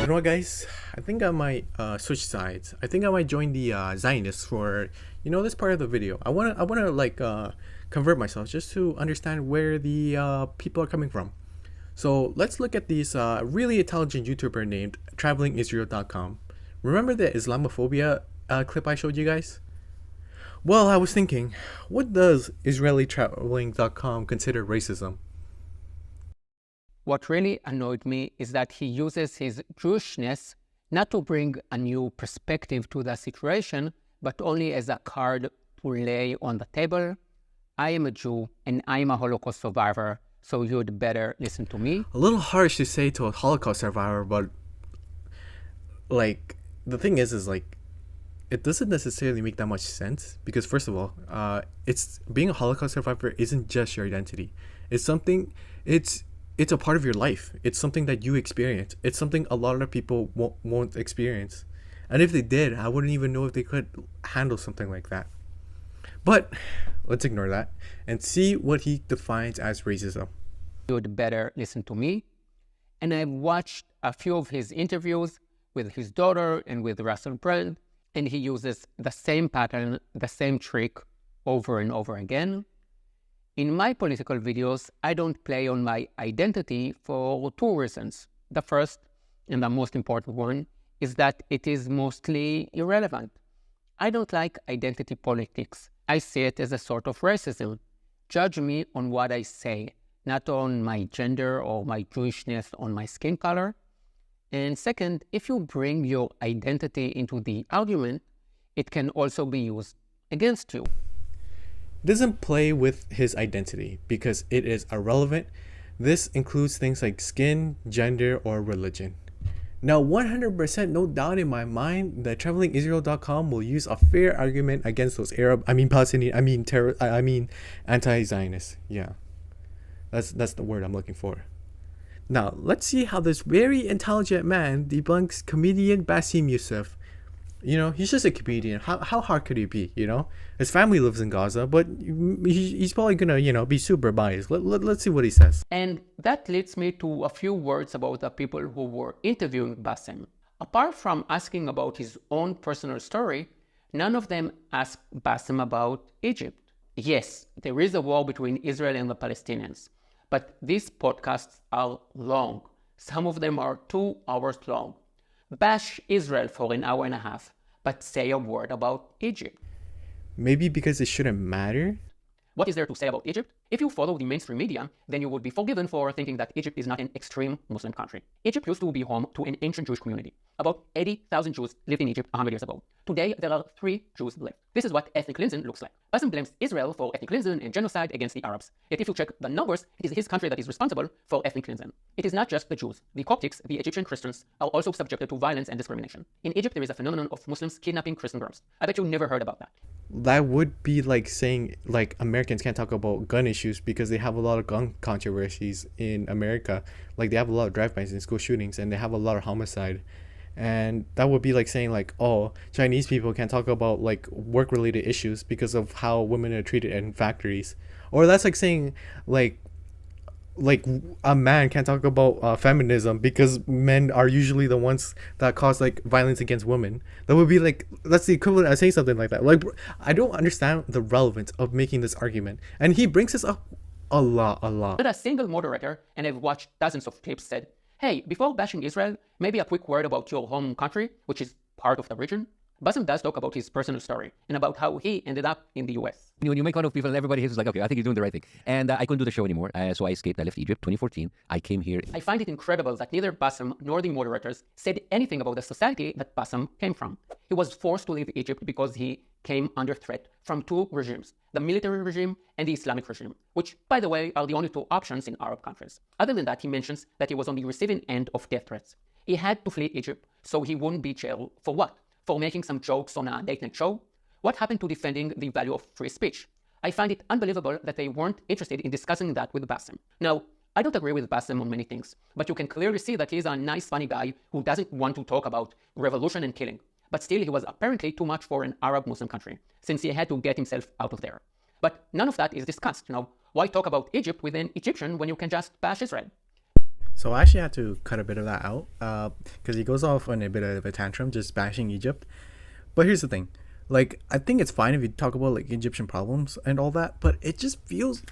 You know what, guys? I think I might switch sides. I think I might join the Zionists for this part of the video. I wanna convert myself just to understand where the people are coming from. So let's look at this really intelligent YouTuber named TravelingIsrael.com. Remember the Islamophobia clip I showed you guys? Well, I was thinking, what does IsraeliTraveling.com consider racism? What really annoyed me is that he uses his Jewishness not to bring a new perspective to the situation, but only as a card to lay on the table. I am a Jew and I'm a Holocaust survivor, so you'd better listen to me. A little harsh to say to a Holocaust survivor, but the thing is it doesn't necessarily make that much sense because first of all, it's being a Holocaust survivor isn't just your identity. It's something. It's a part of your life. It's something that you experience. It's something a lot of people won't experience. And if they did, I wouldn't even know if they could handle something like that. But let's ignore that and see what he defines as racism. You'd better listen to me. And I've watched a few of his interviews with his daughter and with Russell Brand, and he uses the same pattern, the same trick over and over again. In my political videos, I don't play on my identity for two reasons. The first, and the most important one, is that it is mostly irrelevant. I don't like identity politics. I see it as a sort of racism. Judge me on what I say, not on my gender or my Jewishness or my skin color. And second, if you bring your identity into the argument, it can also be used against you. Doesn't play with his identity because it is irrelevant. This includes things like skin, gender, or religion. Now, 100% no doubt in my mind that TravelingIsrael.com will use a fair argument against those Palestinian, anti-Zionists. Yeah, that's the word I'm looking for. Now, let's see how this very intelligent man debunks comedian Bassem Youssef. He's just a comedian. How hard could he be, His family lives in Gaza, but he's probably going to, be super biased. Let's see what he says. And that leads me to a few words about the people who were interviewing Bassem. Apart from asking about his own personal story, none of them asked Bassem about Egypt. Yes, there is a war between Israel and the Palestinians, but these podcasts are long. Some of them are 2 hours long. Bash Israel for an hour and a half, but say a word about Egypt. Maybe because it shouldn't matter? What is there to say about Egypt? If you follow the mainstream media, then you would be forgiven for thinking that Egypt is not an extreme Muslim country. Egypt used to be home to an ancient Jewish community. About 80,000 Jews lived in Egypt 100 years ago. Today, there are 3 Jews left. This is what ethnic cleansing looks like. Bassem blames Israel for ethnic cleansing and genocide against the Arabs. Yet if you check the numbers, it is his country that is responsible for ethnic cleansing. It is not just the Jews. The Coptics, the Egyptian Christians, are also subjected to violence and discrimination. In Egypt, there is a phenomenon of Muslims kidnapping Christian girls. I bet you never heard about that. That would be like saying Americans can't talk about gun issues because they have a lot of gun controversies in America. Like they have a lot of drive-bys and school shootings and they have a lot of homicide. And that would be like saying Chinese people can't talk about work-related issues because of how women are treated in factories. Or that's like saying like a man can't talk about feminism because men are usually the ones that cause violence against women. That would be that's the equivalent of saying something like that. I don't understand the relevance of making this argument, and he brings this up a lot. Not a single moderator, and I've watched dozens of clips, said, hey, before bashing Israel, maybe a quick word about your home country, which is part of the region. Bassem does talk about his personal story and about how he ended up in the US. When you make fun of people, everybody is like, okay, I think you're doing the right thing. And I couldn't do the show anymore, so I escaped. I left Egypt 2014. I came here. I find it incredible that neither Bassem nor the moderators said anything about the society that Bassem came from. He was forced to leave Egypt because he came under threat from 2 regimes, the military regime and the Islamic regime, which, by the way, are the only 2 options in Arab countries. Other than that, he mentions that he was on the receiving end of death threats. He had to flee Egypt so he wouldn't be jailed for what? For making some jokes on a date night show? What happened to defending the value of free speech? I find it unbelievable that they weren't interested in discussing that with Bassem. Now, I don't agree with Bassem on many things, but you can clearly see that he's a nice, funny guy who doesn't want to talk about revolution and killing. But still, he was apparently too much for an Arab Muslim country, since he had to get himself out of there. But none of that is discussed. Why talk about Egypt with an Egyptian when you can just bash Israel? So I actually had to cut a bit of that out because he goes off on a bit of a tantrum just bashing Egypt. But here's the thing. Like, I think it's fine if you talk about like Egyptian problems and all that, but it just feels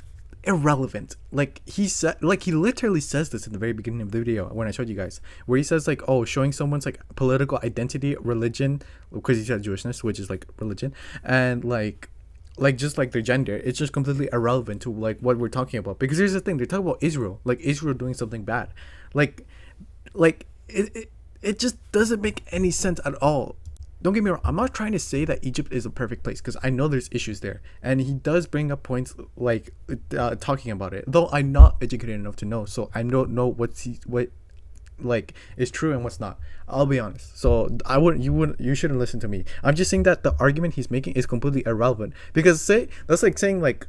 irrelevant. Like he said, like he literally says this in the very beginning of the video when I showed you guys, where he says like, oh, showing someone's like political identity, religion, because he said Jewishness, which is like religion, and like just like their gender, it's just completely irrelevant to like what we're talking about. Because here's the thing, they're talking about Israel, like Israel doing something bad, like it just doesn't make any sense at all. Don't get me wrong, I'm not trying to say that Egypt is a perfect place, because I know there's issues there, and he does bring up points like talking about it, though I'm not educated enough to know, so I don't know what like is true and what's not. I'll be honest. So you shouldn't listen to me. I'm just saying that the argument he's making is completely irrelevant, because say that's like saying like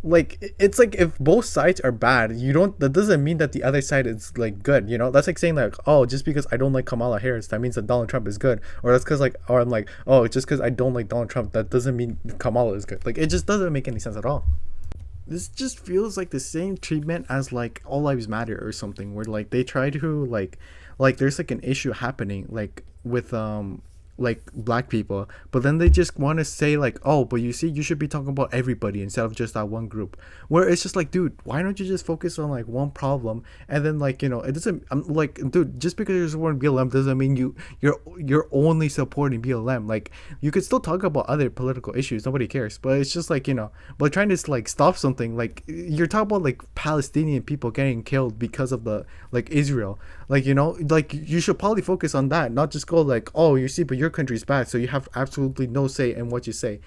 it's like if both sides are bad, that doesn't mean that the other side is like good, you know. That's like saying like, oh, just because I don't like Kamala Harris, that means that Donald Trump is good. Or that's because like, or I'm like, oh, just because I don't like Donald Trump, that doesn't mean Kamala is good. Like, it just doesn't make any sense at all. This just feels like the same treatment as like All Lives Matter or something, where like they try to like there's like an issue happening like with like black people, but then they just want to say like, oh, but you see, you should be talking about everybody instead of just that one group, where it's just like, dude, why don't you just focus on like one problem? And then like, you know, it doesn't, I'm like, dude, just because you're supporting BLM doesn't mean you're only supporting BLM. Like, you could still talk about other political issues, nobody cares, but it's just like, you know, but trying to like stop something, like you're talking about like Palestinian people getting killed because of the like Israel, like, you know, like you should probably focus on that, not just go like, oh, you see, but your country's bad, so you have absolutely no say in what you say.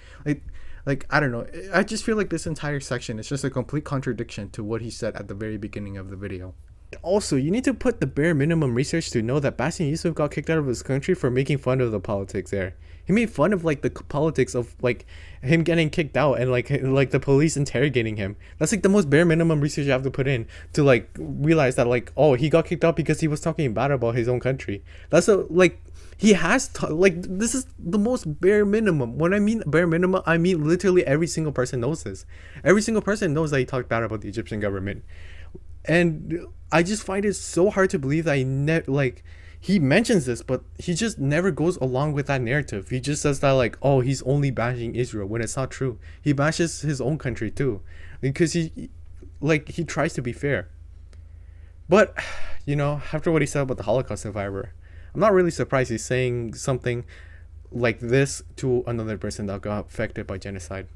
Like I don't know, I just feel like this entire section is just a complete contradiction to what he said at the very beginning of the video. Also, you need to put the bare minimum research to know that Bassem Youssef got kicked out of his country for making fun of the politics there. He made fun of like the politics of like him getting kicked out and like the police interrogating him. That's like the most bare minimum research you have to put in to like realize that like, oh, he got kicked out because he was talking bad about his own country. That's a like he has like, this is the most bare minimum. When I mean bare minimum, I mean literally every single person knows this. Every single person knows that he talked bad about the Egyptian government. And I just find it so hard to believe that he mentions this, but he just never goes along with that narrative. He just says that like, oh, he's only bashing Israel, when it's not true. He bashes his own country too, because he tries to be fair. But, you know, after what he said about the Holocaust survivor, I'm not really surprised he's saying something like this to another person that got affected by genocide.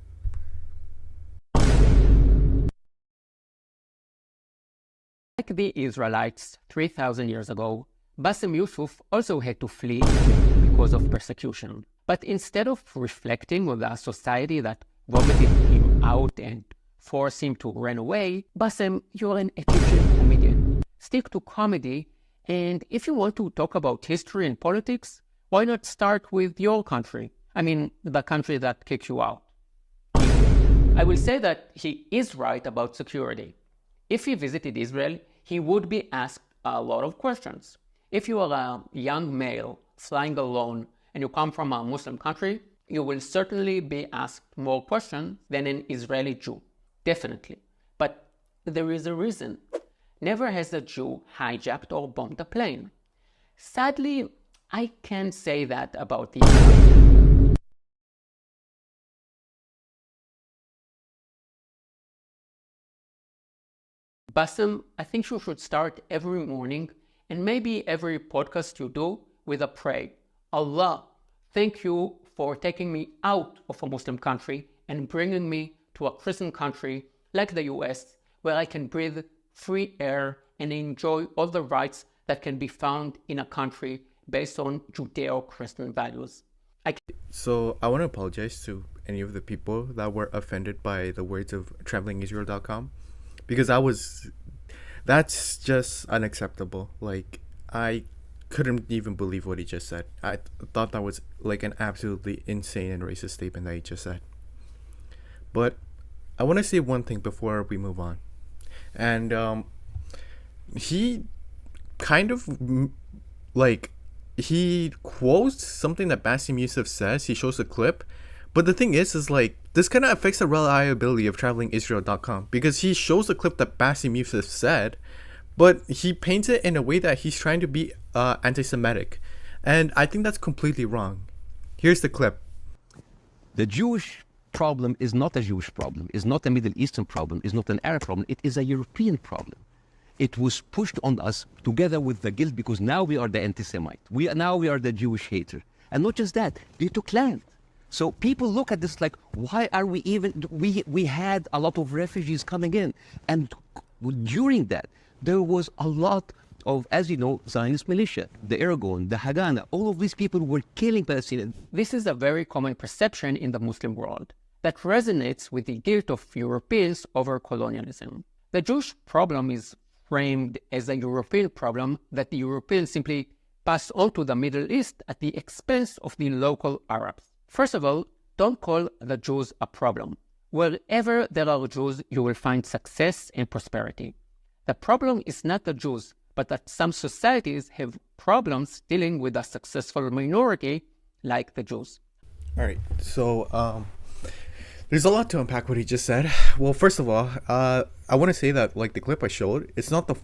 Like the Israelites 3,000 years ago, Bassem Youssef also had to flee because of persecution. But instead of reflecting on the society that vomited him out and forced him to run away, Bassem, you're an Egyptian comedian. Stick to comedy, and if you want to talk about history and politics, why not start with your country? I mean, the country that kicked you out. I will say that he is right about security. If he visited Israel, he would be asked a lot of questions. If you are a young male flying alone and you come from a Muslim country, you will certainly be asked more questions than an Israeli Jew. Definitely. But there is a reason. Never has a Jew hijacked or bombed a plane. Sadly, I can't say that about the Arabs. Bassem, I think you should start every morning and maybe every podcast you do with a prayer. Allah, thank you for taking me out of a Muslim country and bringing me to a Christian country like the US, where I can breathe free air and enjoy all the rights that can be found in a country based on Judeo-Christian values. So I want to apologize to any of the people that were offended by the words of travelingisrael.com, because that's just unacceptable. Like, I couldn't even believe what he just said. I thought that was like an absolutely insane and racist statement that he just said. But I want to say one thing before we move on. And he kind of like, he quotes something that Bassem Youssef says. He shows a clip. But the thing is like, this kind of affects the reliability of travelingisrael.com, because he shows a clip that Bassem Youssef said, but he paints it in a way that he's trying to be anti-Semitic, and I think that's completely wrong. Here's the clip. The Jewish problem is not a Jewish problem, is not a Middle Eastern problem, is not an Arab problem. It is a European problem. It was pushed on us together with the guilt because now we are the anti-Semite. Now we are the Jewish hater. And not just that, they took land. So people look at this like, why are we even, we had a lot of refugees coming in. And during that, there was a lot of, as you know, Zionist militia, the Irgun, the Haganah, all of these people were killing Palestinians. This is a very common perception in the Muslim world that resonates with the guilt of Europeans over colonialism. The Jewish problem is framed as a European problem that the Europeans simply passed on to the Middle East at the expense of the local Arabs. First of all, don't call the Jews a problem. Wherever there are Jews, you will find success and prosperity. The problem is not the Jews, but that some societies have problems dealing with a successful minority like the Jews. All right, so there's a lot to unpack what he just said. Well, first of all, I want to say that like the clip I showed, it's not the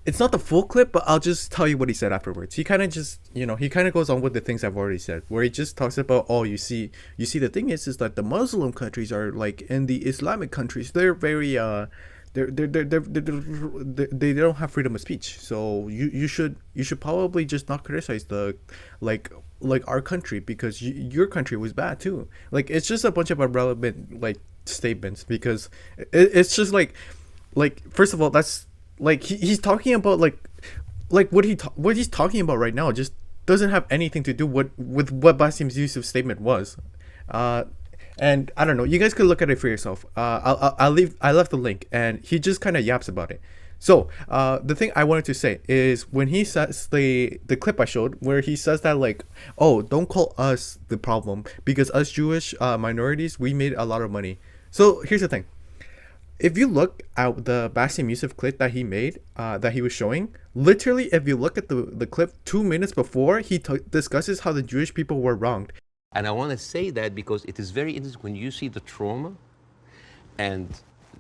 it's not the full clip, but I'll just tell you what he said afterwards. He kind of just, he kind of goes on with the things I've already said, where he just talks about, oh, you see, the thing is that the Muslim countries are like, in the Islamic countries, they're very they don't have freedom of speech. So you should probably just not criticize the like our country because your country was bad too. Like it's just a bunch of irrelevant like statements because it's just like first of all, that's like he's talking about like what he's talking about right now just doesn't have anything to do with what Bassem Youssef's statement was. And I don't know, you guys could look at it for yourself. I left the link, and he just kind of yaps about it. So the thing I wanted to say is when he says the clip I showed where he says that like, oh, don't call us the problem because us Jewish minorities, we made a lot of money. So here's the thing. If you look at the Bassem Youssef clip that he made, that he was showing, literally if you look at the clip 2 minutes before, he discusses how the Jewish people were wronged. And I want to say that because it is very interesting when you see the trauma and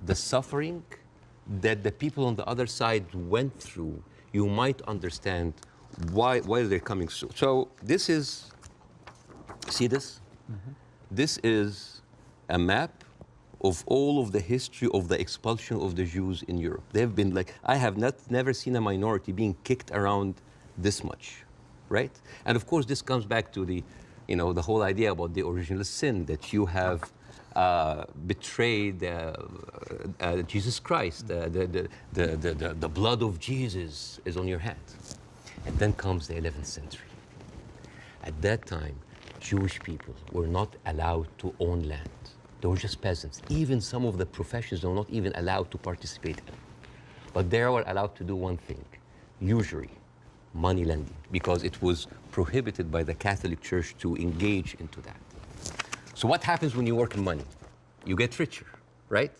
the suffering that the people on the other side went through, you might understand why they're coming. So this is, see this? Mm-hmm. This is a map of all of the history of the expulsion of the Jews in Europe. They've been like, I have never seen a minority being kicked around this much, right? And of course, this comes back to the whole idea about the original sin, that you have betrayed Jesus Christ. The blood of Jesus is on your hands. And then comes the 11th century. At that time, Jewish people were not allowed to own land. They were just peasants. Even some of the professions they were not even allowed to participate in. But they were allowed to do one thing, usury, money lending, because it was prohibited by the Catholic Church to engage into that. So what happens when you work in money? You get richer, right?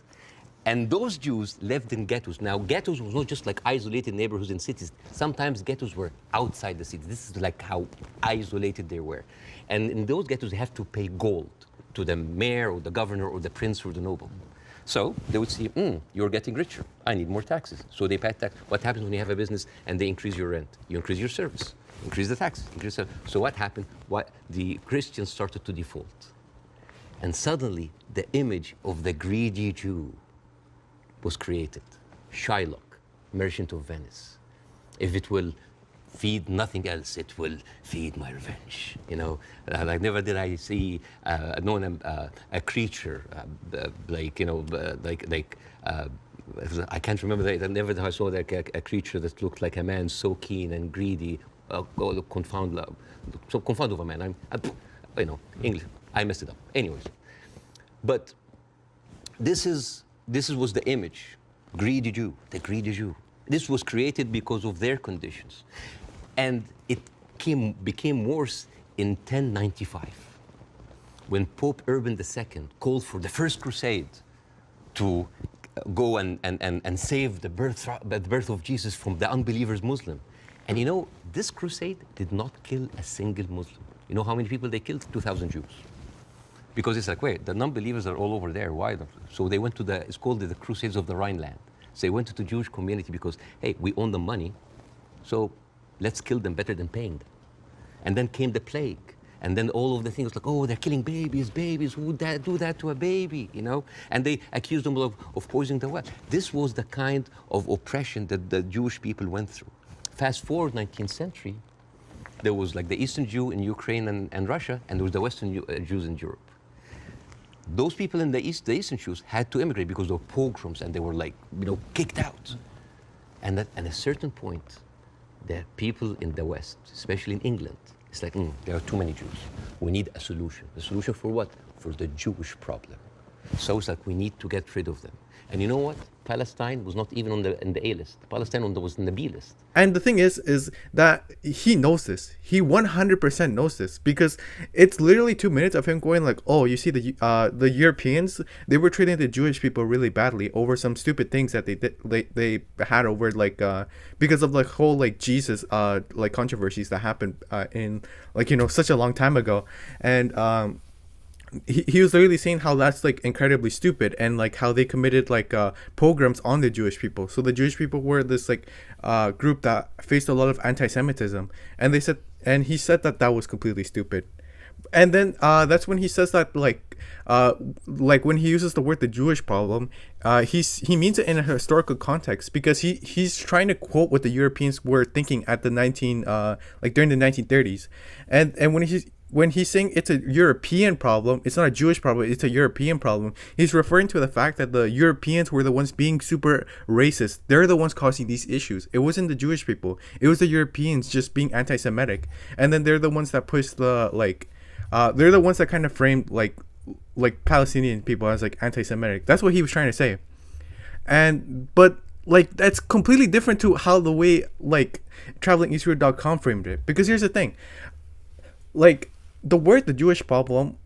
And those Jews lived in ghettos. Now, ghettos was not just like isolated neighborhoods in cities. Sometimes ghettos were outside the city. This is like how isolated they were. And in those ghettos, they have to pay gold to the mayor or the governor or the prince or the noble. So they would see, you're getting richer. I need more taxes. So they pay tax. What happens when you have a business and they increase your rent? You increase your service, increase the taxes. So what happened? The Christians started to default. And suddenly, the image of the greedy Jew was created. Shylock, merchant of Venice. If it will feed nothing else, it will feed my revenge. Like never did I see a creature I can't remember that. Never did I saw like a creature that looked like a man so keen and greedy. Confound of a man. English. I messed it up. Anyways, but this was the image, greedy Jew, the greedy Jew. This was created because of their conditions. And it became worse in 1095, when Pope Urban II called for the first crusade to go and save the birth of Jesus from the unbelievers Muslim. And this crusade did not kill a single Muslim. You know how many people they killed? 2,000 Jews. Because it's like, wait, the non-believers are all over there. Why? So they went to it's called the Crusades of the Rhineland. So they went to the Jewish community because, hey, we own the money, so let's kill them better than paying them. And then came the plague. And then all of the things like, oh, they're killing babies, who would do that to a baby, you know? And they accused them of poisoning the well. This was the kind of oppression that the Jewish people went through. Fast forward 19th century, there was like the Eastern Jew in Ukraine and Russia, and there was the Western Jews in Europe. Those people in the Eastern Jews had to immigrate because there were pogroms and they were like, you know, kicked out. And at a certain point, the people in the West, especially in England, it's like, there are too many Jews. We need a solution. The solution for what? For the Jewish problem. So it's like we need to get rid of them. And you know what? Palestine was not even on the A list. Palestine was on the B list. And the thing is that he knows this. He 100% knows this, because it's literally 2 minutes of him going like, oh, you see the Europeans, they were treating the Jewish people really badly over some stupid things that they had over like because of the whole like Jesus like controversies that happened in like, you know, such a long time ago. And he was literally saying how that's like incredibly stupid, and like how they committed like pogroms on the Jewish people. So the Jewish people were this like group that faced a lot of anti-Semitism, and he said that was completely stupid. And then that's when he says that like when he uses the word the Jewish problem, he means it in a historical context, because he's trying to quote what the Europeans were thinking at the during the 1930s, and when he's saying it's a European problem, it's not a Jewish problem, it's a European problem, he's referring to the fact that the Europeans were the ones being super racist. They're the ones causing these issues. It wasn't the Jewish people. It was the Europeans just being anti-Semitic. And then they're the ones that pushed they're the ones that kind of framed like Palestinian people as like anti-Semitic. That's what he was trying to say. But like that's completely different to how the way like travelingisrael.com framed it. Because here's the thing. Like, the word the Jewish problem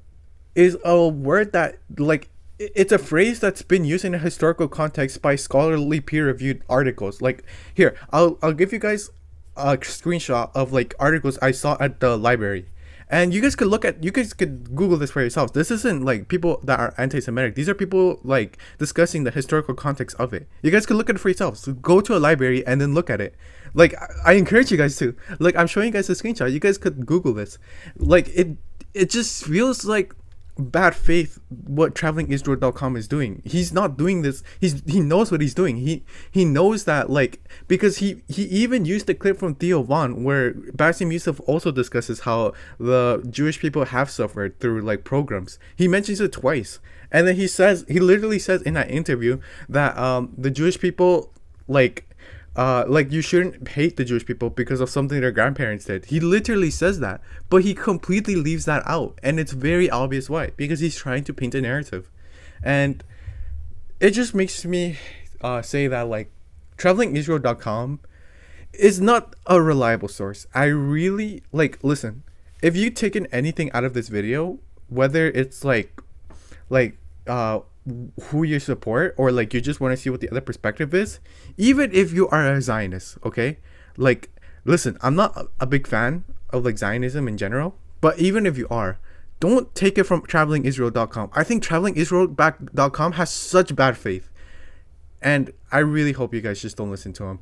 is a word that like it's a phrase that's been used in a historical context by scholarly peer-reviewed articles. Like, here, I'll give you guys a screenshot of like articles I saw at the library, and you guys could Google this for yourselves. This isn't like people that are anti-Semitic. These are people like discussing the historical context of it. You guys could look at it for yourselves. So go to a library and then look at it. Like, I encourage you guys to. Like, I'm showing you guys a screenshot. You guys could Google this. Like, it just feels like bad faith what travelingisrael.com is doing. He's not doing this. He knows what he's doing. He knows that, like, because he even used a clip from Theo Von where Bassem Youssef also discusses how the Jewish people have suffered through like programs. He mentions it twice, and then he literally says in that interview that the Jewish people like you shouldn't hate the Jewish people because of something their grandparents did. He literally says that, but he completely leaves that out, and it's very obvious why, because he's trying to paint a narrative. And it just makes me say that like travelingisrael.com is not a reliable source. I really listen, if you've taken anything out of this video, whether it's like who you support, or like you just want to see what the other perspective is, even if you are a Zionist, okay, like, listen, I'm not a big fan of like Zionism in general, but even if you are, don't take it from travelingisrael.com. I think travelingisrael.com has such bad faith, and I really hope you guys just don't listen to him.